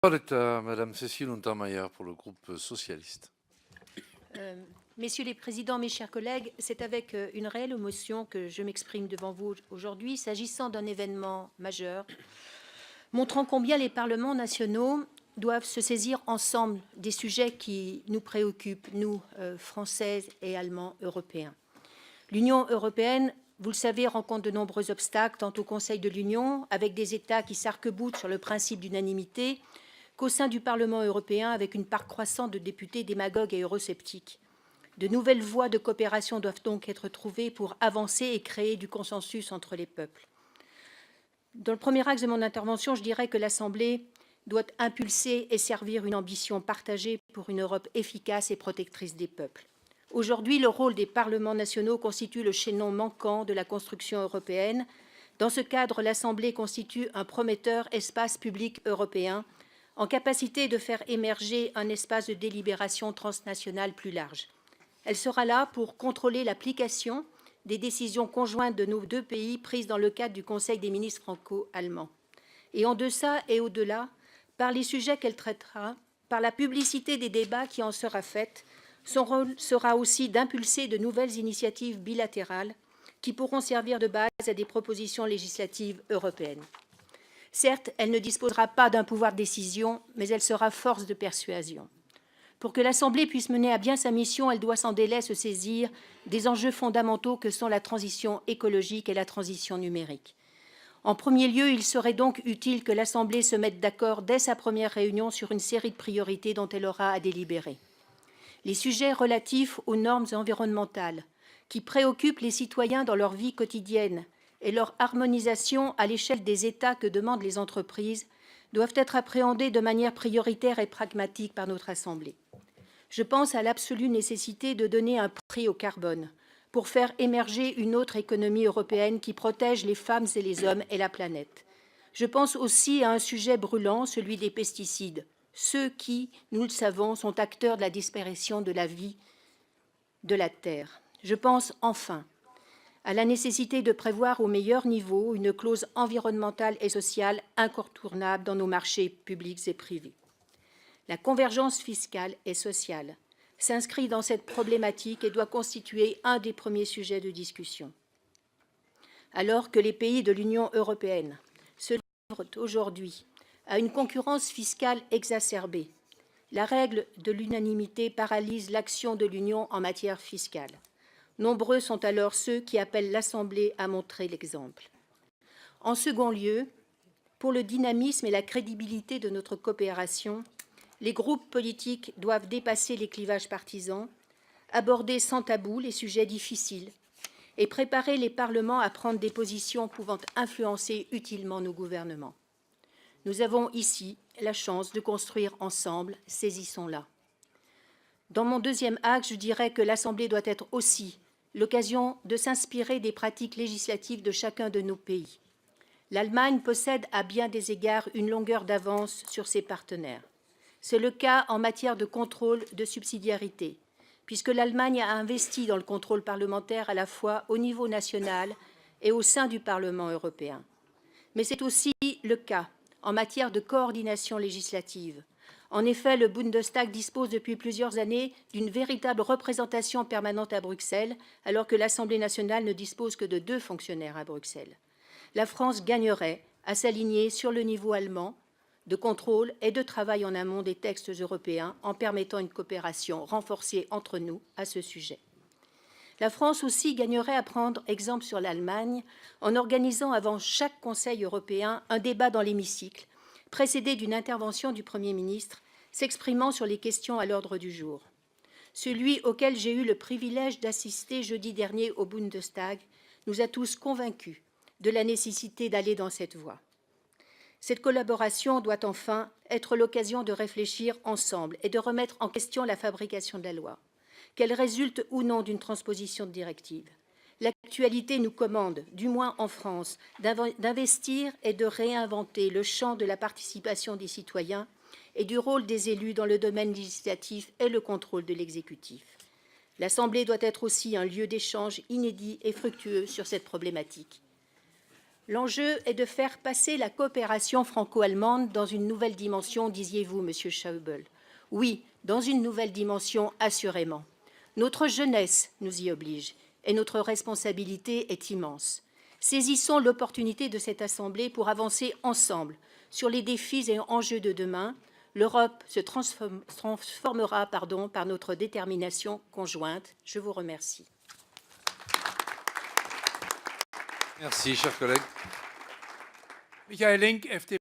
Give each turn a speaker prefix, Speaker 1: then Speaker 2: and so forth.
Speaker 1: La parole est à Madame Cécile Untermaier pour le groupe socialiste.
Speaker 2: Messieurs les présidents, mes chers collègues, c'est avec une réelle émotion que je m'exprime devant vous aujourd'hui, s'agissant d'un événement majeur, montrant combien les parlements nationaux doivent se saisir ensemble des sujets qui nous préoccupent, nous, Françaises et Allemands européens. L'Union européenne, vous le savez, rencontre de nombreux obstacles, tant au Conseil de l'Union, avec des États qui s'arc-boutent sur le principe d'unanimité, qu'au sein du Parlement européen, avec une part croissante de députés démagogues et eurosceptiques. De nouvelles voies de coopération doivent donc être trouvées pour avancer et créer du consensus entre les peuples. Dans le premier axe de mon intervention, je dirais que l'Assemblée doit impulser et servir une ambition partagée pour une Europe efficace et protectrice des peuples. Aujourd'hui, le rôle des parlements nationaux constitue le chaînon manquant de la construction européenne. Dans ce cadre, l'Assemblée constitue un prometteur espace public européen en capacité de faire émerger un espace de délibération transnationale plus large. Elle sera là pour contrôler l'application des décisions conjointes de nos deux pays prises dans le cadre du Conseil des ministres franco-allemands. Et en deçà et au-delà, par les sujets qu'elle traitera, par la publicité des débats qui en sera faite, son rôle sera aussi d'impulser de nouvelles initiatives bilatérales qui pourront servir de base à des propositions législatives européennes. Certes, elle ne disposera pas d'un pouvoir de décision, mais elle sera force de persuasion. Pour que l'Assemblée puisse mener à bien sa mission, elle doit sans délai se saisir des enjeux fondamentaux que sont la transition écologique et la transition numérique. En premier lieu, il serait donc utile que l'Assemblée se mette d'accord dès sa première réunion sur une série de priorités dont elle aura à délibérer. Les sujets relatifs aux normes environnementales qui préoccupent les citoyens dans leur vie quotidienne et leur harmonisation à l'échelle des États que demandent les entreprises doivent être appréhendés de manière prioritaire et pragmatique par notre Assemblée. Je pense à l'absolue nécessité de donner un prix au carbone pour faire émerger une autre économie européenne qui protège les femmes et les hommes et la planète. Je pense aussi à un sujet brûlant, celui des pesticides, ceux qui, nous le savons, sont acteurs de la disparition de la vie de la Terre. Je pense enfin à la nécessité de prévoir au meilleur niveau une clause environnementale et sociale incontournable dans nos marchés publics et privés. La convergence fiscale et sociale s'inscrit dans cette problématique et doit constituer un des premiers sujets de discussion. Alors que les pays de l'Union européenne se livrent aujourd'hui à une concurrence fiscale exacerbée, la règle de l'unanimité paralyse l'action de l'Union en matière fiscale. Nombreux sont alors ceux qui appellent l'Assemblée à montrer l'exemple. En second lieu, pour le dynamisme et la crédibilité de notre coopération, les groupes politiques doivent dépasser les clivages partisans, aborder sans tabou les sujets difficiles et préparer les parlements à prendre des positions pouvant influencer utilement nos gouvernements. Nous avons ici la chance de construire ensemble, saisissons-la. Dans mon deuxième axe, je dirais que l'Assemblée doit être aussi l'occasion de s'inspirer des pratiques législatives de chacun de nos pays. L'Allemagne possède à bien des égards une longueur d'avance sur ses partenaires. C'est le cas en matière de contrôle de subsidiarité, puisque l'Allemagne a investi dans le contrôle parlementaire à la fois au niveau national et au sein du Parlement européen. Mais c'est aussi le cas en matière de coordination législative. En effet, le Bundestag dispose depuis plusieurs années d'une véritable représentation permanente à Bruxelles, alors que l'Assemblée nationale ne dispose que de 2 fonctionnaires à Bruxelles. La France gagnerait à s'aligner sur le niveau allemand de contrôle et de travail en amont des textes européens en permettant une coopération renforcée entre nous à ce sujet. La France aussi gagnerait à prendre exemple sur l'Allemagne en organisant avant chaque Conseil européen un débat dans l'hémicycle, précédé d'une intervention du Premier ministre s'exprimant sur les questions à l'ordre du jour. Celui auquel j'ai eu le privilège d'assister jeudi dernier au Bundestag nous a tous convaincus de la nécessité d'aller dans cette voie. Cette collaboration doit enfin être l'occasion de réfléchir ensemble et de remettre en question la fabrication de la loi, qu'elle résulte ou non d'une transposition de directive. L'actualité nous commande, du moins en France, d'investir et de réinventer le champ de la participation des citoyens et du rôle des élus dans le domaine législatif et le contrôle de l'exécutif. L'Assemblée doit être aussi un lieu d'échange inédit et fructueux sur cette problématique. L'enjeu est de faire passer la coopération franco-allemande dans une nouvelle dimension, disiez-vous, Monsieur Schäuble. Oui, dans une nouvelle dimension, assurément. Notre jeunesse nous y oblige et notre responsabilité est immense. Saisissons l'opportunité de cette Assemblée pour avancer ensemble sur les défis et enjeux de demain. L'Europe se transformera par notre détermination conjointe. Je vous remercie.
Speaker 1: Merci, chers collègues.
Speaker 3: Michael Link, FDP.